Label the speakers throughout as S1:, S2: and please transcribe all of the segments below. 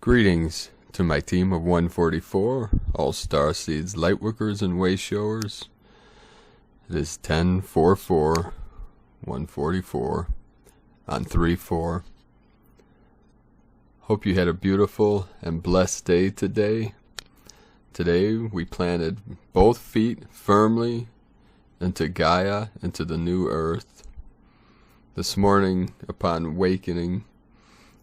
S1: Greetings to my team of 144, all star seeds, lightworkers, and way showers. It is 10/4/4/144 on 3/4. Hope you had a beautiful and blessed day today. Today we planted both feet firmly into Gaia, into the new earth. This morning, upon awakening,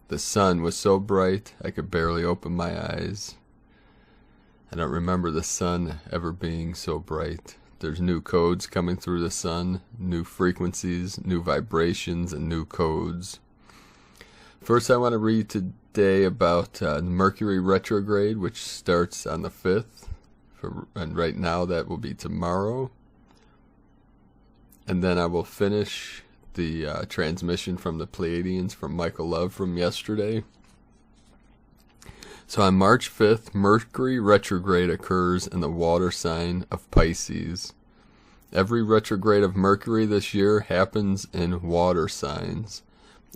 S1: the sun was so bright I could barely open my eyes. I don't remember the sun ever being so bright. There's new codes coming through the sun, new frequencies, new vibrations, and new codes. First, I want to read today about Mercury retrograde, which starts on the 5th, and right now that will be tomorrow. And then I will finish the transmission from the Pleiadians from Michael Love from yesterday. So on March 5th, Mercury retrograde occurs in the water sign of Pisces. Every retrograde of Mercury this year happens in water signs,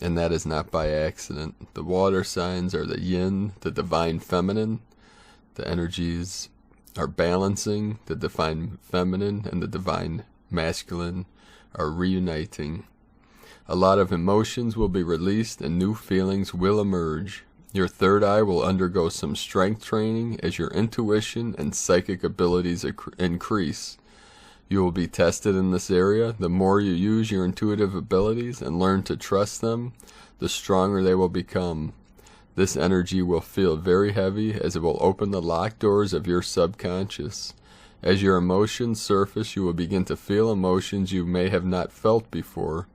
S1: and that is not by accident. The water signs are the yin, the divine feminine. The energies are balancing. The divine feminine and the divine masculine are reuniting. A lot of emotions will be released and new feelings will emerge. Your third eye will undergo some strength training as your intuition and psychic abilities increase. You will be tested in this area. The more you use your intuitive abilities and learn to trust them, the stronger they will become. This energy will feel very heavy as it will open the locked doors of your subconscious. As your emotions surface, you will begin to feel emotions you may have not felt before.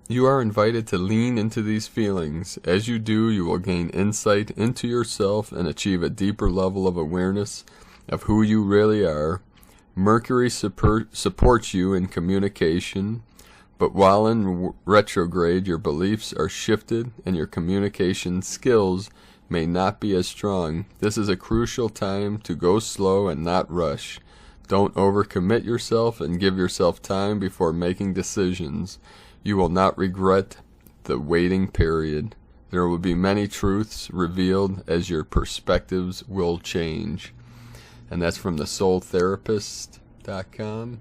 S1: You are invited to lean into these feelings. As you do, you will gain insight into yourself and achieve a deeper level of awareness of who you really are. Mercury supports you in communication, but while in retrograde, your beliefs are shifted and your communication skills may not be as strong. This is a crucial time to go slow and not rush. Don't overcommit yourself and give yourself time before making decisions. You will not regret the waiting period. There will be many truths revealed as your perspectives will change. And that's from thesoultherapist.com.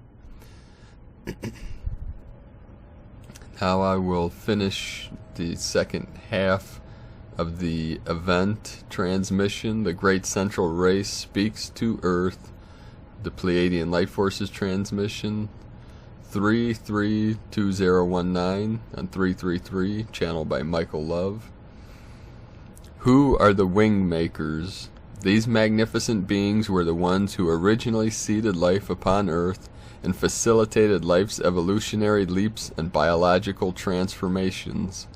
S1: Now I will finish the second half of the event transmission. The Great Central Race Speaks to Earth. The Pleiadian Light Forces transmission. 332019 on 333, channeled by Michael Love. Who are the Wingmakers? These magnificent beings were the ones who originally seeded life upon Earth and facilitated life's evolutionary leaps and biological transformations.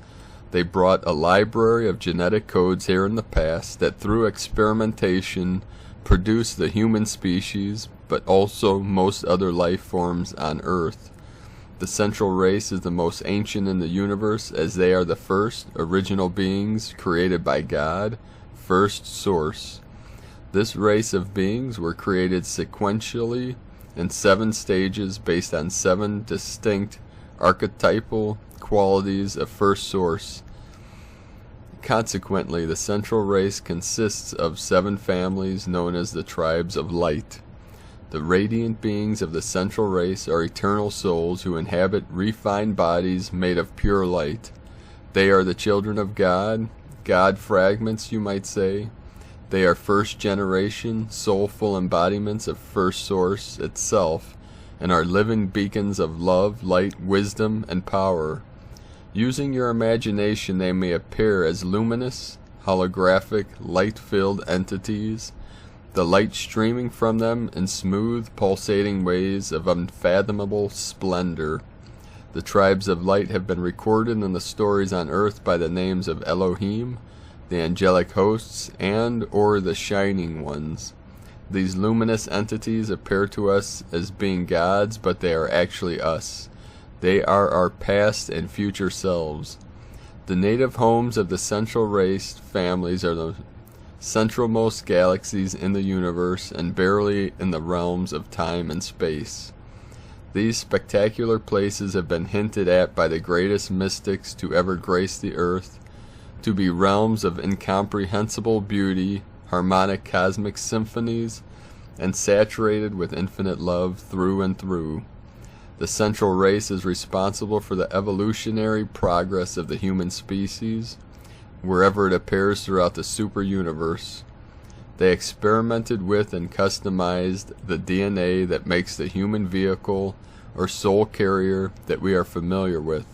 S1: They brought a library of genetic codes here in the past that through experimentation produced the human species, but also most other life forms on Earth. The Central Race is the most ancient in the universe, as they are the first original beings created by God, first source. This race of beings were created sequentially in 7 stages based on 7 distinct archetypal qualities of first source. Consequently, the Central Race consists of 7 families known as the Tribes of Light. The radiant beings of the Central Race are eternal souls who inhabit refined bodies made of pure light. They are the children of God, God fragments, you might say. They are first generation, soulful embodiments of First Source itself, and are living beacons of love, light, wisdom, and power. Using your imagination, they may appear as luminous, holographic, light-filled entities, the light streaming from them in smooth, pulsating waves of unfathomable splendor. The Tribes of Light have been recorded in the stories on Earth by the names of Elohim, the angelic hosts, and or the Shining Ones. These luminous entities appear to us as being gods, but they are actually us. They are our past and future selves. The native homes of the Central Race families are the centralmost galaxies in the universe and barely in the realms of time and space. These spectacular places have been hinted at by the greatest mystics to ever grace the earth, to be realms of incomprehensible beauty, harmonic cosmic symphonies, and saturated with infinite love through and through. The central race is responsible for the evolutionary progress of the human species, wherever it appears throughout the super universe. They experimented with and customized the DNA that makes the human vehicle or soul carrier that we are familiar with,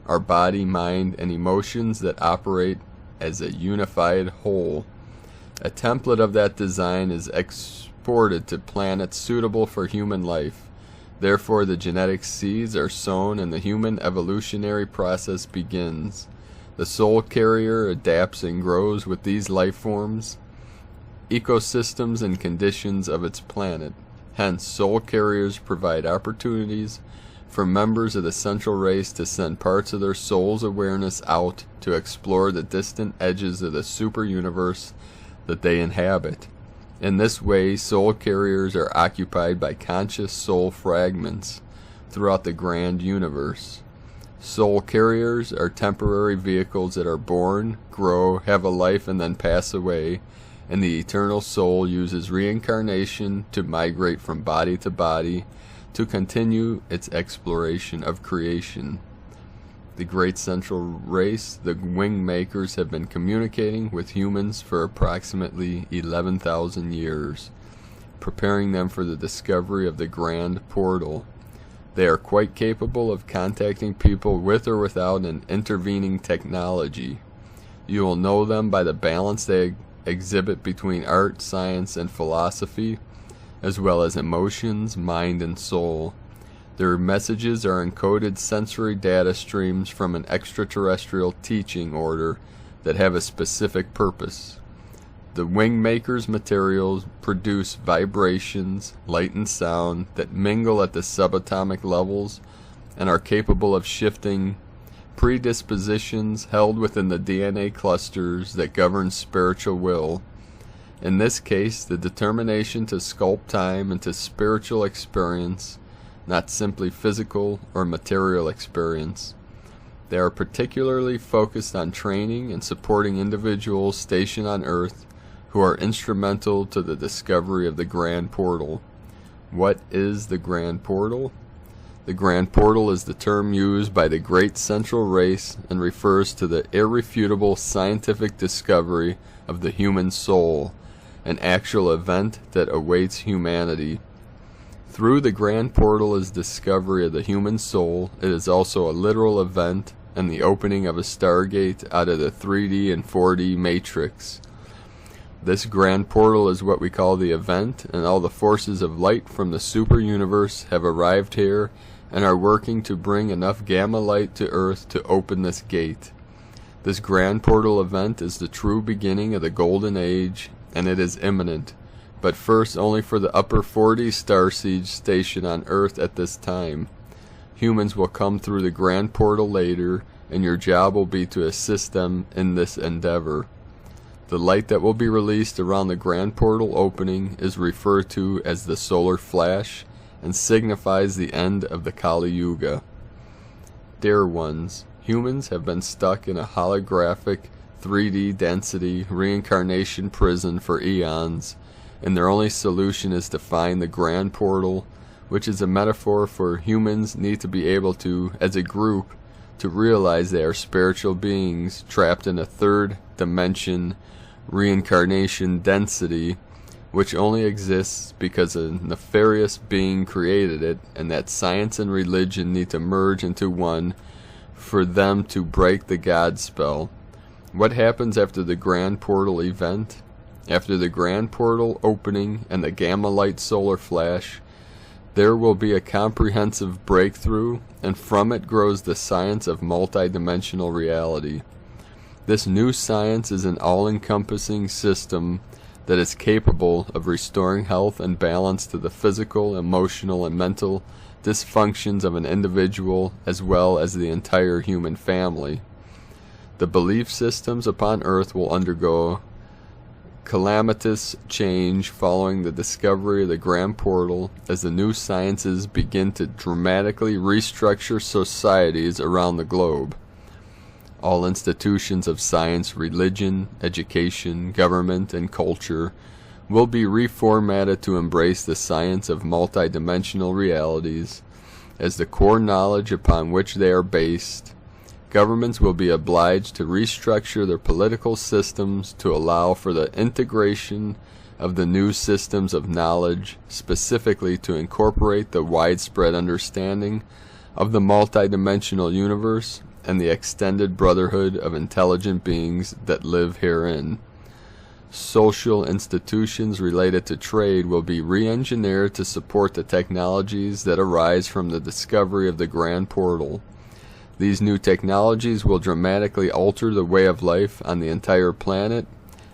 S1: our body, mind, and emotions that operate as a unified whole. A template of that design is exported to planets suitable for human life. Therefore, the genetic seeds are sown and the human evolutionary process begins. The soul carrier adapts and grows with these life forms, ecosystems, and conditions of its planet. Hence, soul carriers provide opportunities for members of the central race to send parts of their soul's awareness out to explore the distant edges of the super universe that they inhabit. In this way, soul carriers are occupied by conscious soul fragments throughout the grand universe. Soul carriers are temporary vehicles that are born, grow, have a life, and then pass away, and the eternal soul uses reincarnation to migrate from body to body to continue its exploration of creation. The great central race, the Wingmakers, have been communicating with humans for approximately 11,000 years, preparing them for the discovery of the grand portal. They are quite capable of contacting people with or without an intervening technology. You will know them by the balance they exhibit between art, science, and philosophy, as well as emotions, mind, and soul. Their messages are encoded sensory data streams from an extraterrestrial teaching order that have a specific purpose. The Wingmakers materials produce vibrations, light and sound that mingle at the subatomic levels and are capable of shifting predispositions held within the DNA clusters that govern spiritual will. In this case, the determination to sculpt time into spiritual experience, not simply physical or material experience. They are particularly focused on training and supporting individuals stationed on Earth who are instrumental to the discovery of the Grand Portal. What is the Grand Portal? The Grand Portal is the term used by the Great Central Race and refers to the irrefutable scientific discovery of the human soul, an actual event that awaits humanity. Through the Grand Portal is discovery of the human soul. It is also a literal event and the opening of a stargate out of the 3D and 4D matrix. This Grand Portal is what we call the event, and all the forces of light from the super universe have arrived here and are working to bring enough gamma light to Earth to open this gate. This Grand Portal event is the true beginning of the Golden Age, and it is imminent, but first only for the upper 40 starseeds stationed on Earth at this time. Humans will come through the Grand Portal later, and your job will be to assist them in this endeavor. The light that will be released around the Grand Portal opening is referred to as the solar flash and signifies the end of the Kali Yuga. Dear ones, humans have been stuck in a holographic 3D density reincarnation prison for eons, and their only solution is to find the Grand Portal, which is a metaphor for humans need to be able to, as a group, to realize they are spiritual beings trapped in a third dimension reincarnation density, which only exists because a nefarious being created it, and that science and religion need to merge into one for them to break the God spell. What happens after the Grand Portal event? After the Grand Portal opening and the gamma light solar flash, there will be a comprehensive breakthrough, and from it grows the science of multidimensional reality. This new science is an all-encompassing system that is capable of restoring health and balance to the physical, emotional, and mental dysfunctions of an individual as well as the entire human family. The belief systems upon Earth will undergo calamitous change following the discovery of the Grand Portal as the new sciences begin to dramatically restructure societies around the globe. All institutions of science, religion, education, government, and culture will be reformatted to embrace the science of multidimensional realities as the core knowledge upon which they are based. Governments will be obliged to restructure their political systems to allow for the integration of the new systems of knowledge, specifically to incorporate the widespread understanding of the multidimensional universe and the extended brotherhood of intelligent beings that live herein. Social institutions related to trade will be re-engineered to support the technologies that arise from the discovery of the Grand Portal. These new technologies will dramatically alter the way of life on the entire planet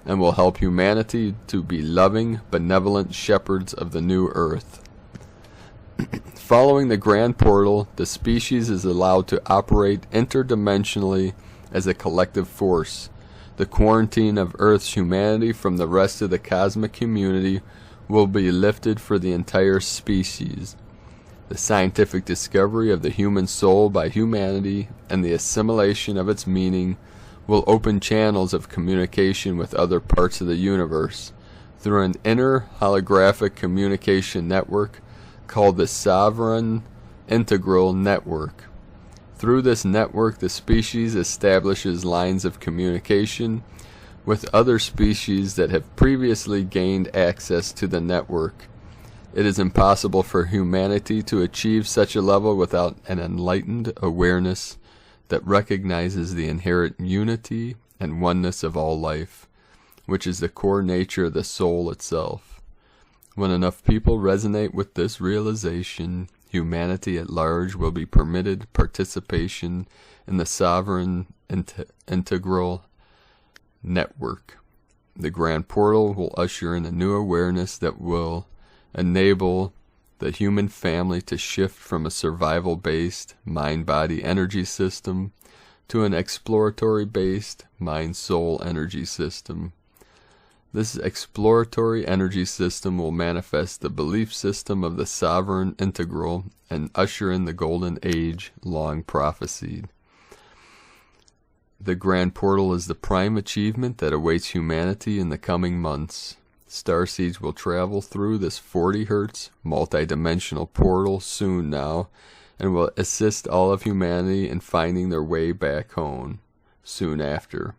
S1: and will help humanity to be loving, benevolent shepherds of the new Earth. Following the Grand Portal, the species is allowed to operate interdimensionally as a collective force. The quarantine of Earth's humanity from the rest of the cosmic community will be lifted for the entire species. The scientific discovery of the human soul by humanity and the assimilation of its meaning will open channels of communication with other parts of the universe through an inner holographic communication network called the Sovereign Integral Network. Through this network, the species establishes lines of communication with other species that have previously gained access to the network. It is impossible for humanity to achieve such a level without an enlightened awareness that recognizes the inherent unity and oneness of all life, which is the core nature of the soul itself. When enough people resonate with this realization, humanity at large will be permitted participation in the sovereign integral network. The Grand Portal will usher in a new awareness that will enable the human family to shift from a survival-based mind-body energy system to an exploratory-based mind-soul energy system. This exploratory energy system will manifest the belief system of the sovereign integral and usher in the golden age long prophesied. The Grand Portal is the prime achievement that awaits humanity in the coming months. Starseeds will travel through this 40 Hz multidimensional portal soon now and will assist all of humanity in finding their way back home soon after.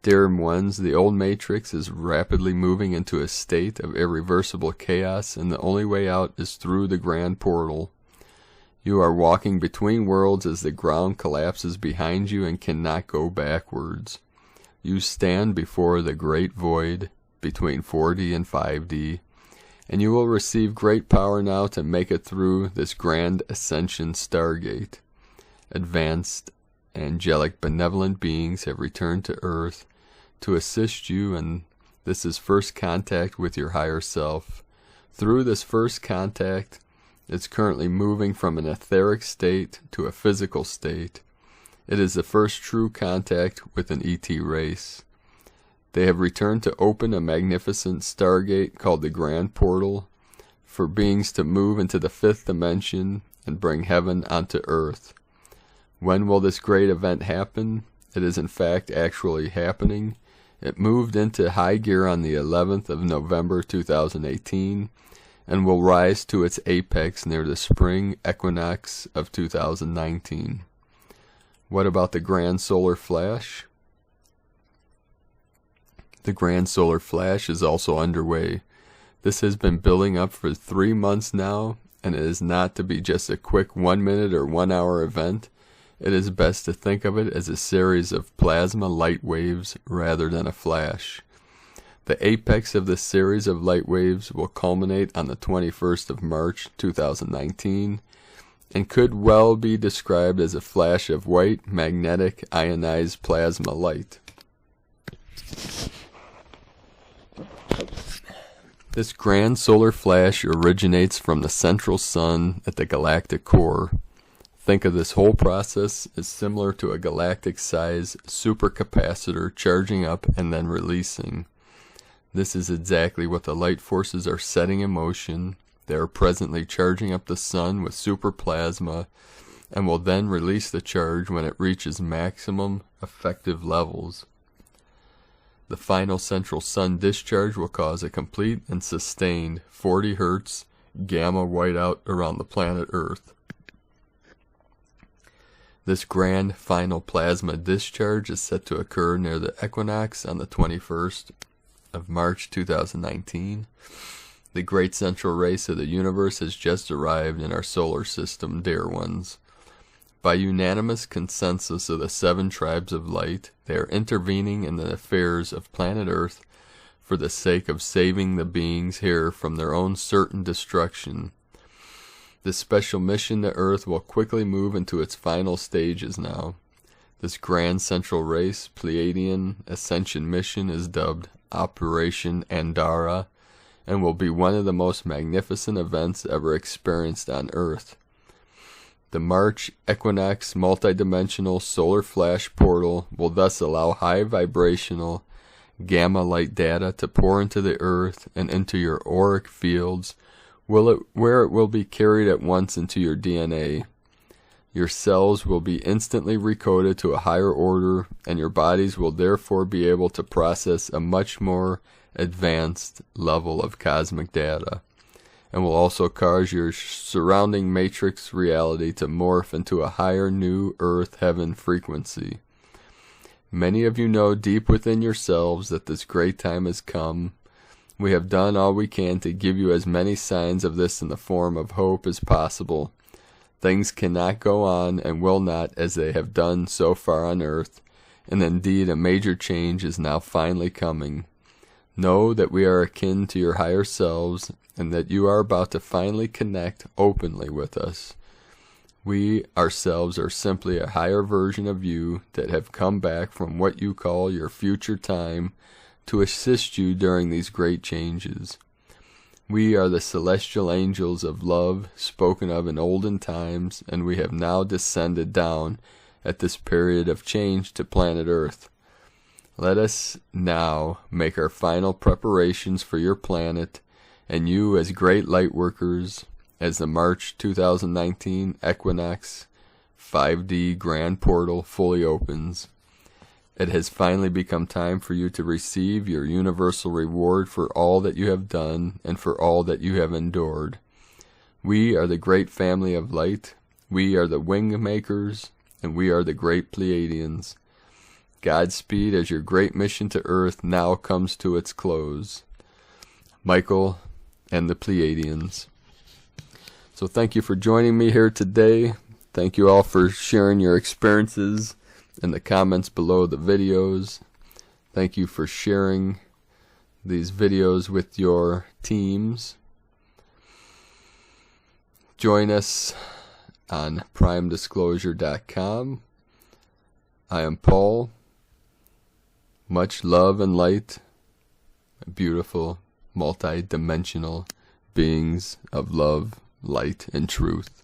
S1: Dear ones, the old matrix is rapidly moving into a state of irreversible chaos, and the only way out is through the Grand Portal. You are walking between worlds as the ground collapses behind you and cannot go backwards. You stand before the great void between 4D and 5D, and you will receive great power now to make it through this grand Ascension Stargate. Advanced angelic benevolent beings have returned to Earth to assist you, and this is first contact with your higher self. Through this first contact, it's currently moving from an etheric state to a physical state. It is the first true contact with an ET race. They have returned to open a magnificent stargate called the Grand Portal for beings to move into the fifth dimension and bring heaven onto Earth. When will this great event happen? It is in fact actually happening. It moved into high gear on the 11th of November 2018 and will rise to its apex near the spring equinox of 2019. What about the Grand Solar Flash? The Grand Solar Flash is also underway. This has been building up for 3 months now, and it is not to be just a quick 1 minute or 1 hour event. It is best to think of it as a series of plasma light waves rather than a flash. The apex of this series of light waves will culminate on the 21st of March 2019 and could well be described as a flash of white magnetic ionized plasma light. This grand solar flash originates from the central sun at the galactic core. Think of this whole process as similar to a galactic-size supercapacitor charging up and then releasing. This is exactly what the light forces are setting in motion. They are presently charging up the sun with super plasma and will then release the charge when it reaches maximum effective levels. The final central sun discharge will cause a complete and sustained 40 Hz gamma whiteout around the planet Earth. This grand final plasma discharge is set to occur near the equinox on the 21st of March 2019. The great central race of the universe has just arrived in our solar system, dear ones. By unanimous consensus of the 7 tribes of light, they are intervening in the affairs of planet Earth for the sake of saving the beings here from their own certain destruction. This special mission to Earth will quickly move into its final stages now. This grand central race Pleiadian Ascension mission is dubbed Operation Andara, and will be one of the most magnificent events ever experienced on Earth. The March equinox multidimensional solar flash portal will thus allow high vibrational gamma light data to pour into the Earth and into your auric fields, where it will be carried at once into your DNA. Your cells will be instantly recoded to a higher order, and your bodies will therefore be able to process a much more advanced level of cosmic data, and will also cause your surrounding matrix reality to morph into a higher new earth heaven frequency. Many of you know deep within yourselves that this great time has come. We have done all we can to give you as many signs of this in the form of hope as possible. Things cannot go on and will not as they have done so far on Earth, and indeed a major change is now finally coming. Know that we are akin to your higher selves, and that you are about to finally connect openly with us. We ourselves are simply a higher version of you that have come back from what you call your future time to assist you during these great changes. We are the celestial angels of love spoken of in olden times, and we have now descended down at this period of change to planet Earth. Let us now make our final preparations for your planet and you as great Lightworkers as the March 2019 equinox 5D grand portal fully opens. It has finally become time for you to receive your universal reward for all that you have done and for all that you have endured. We are the great family of light. We are the Wingmakers, and we are the great Pleiadians. Godspeed as your great mission to Earth now comes to its close. Michael and the Pleiadians. So thank you for joining me here today. Thank you all for sharing your experiences in the comments below the videos. Thank you for sharing these videos with your teams. Join us on primedisclosure.com. I am Paul. Much love and light. Beautiful, multi-dimensional beings of love, light, and truth.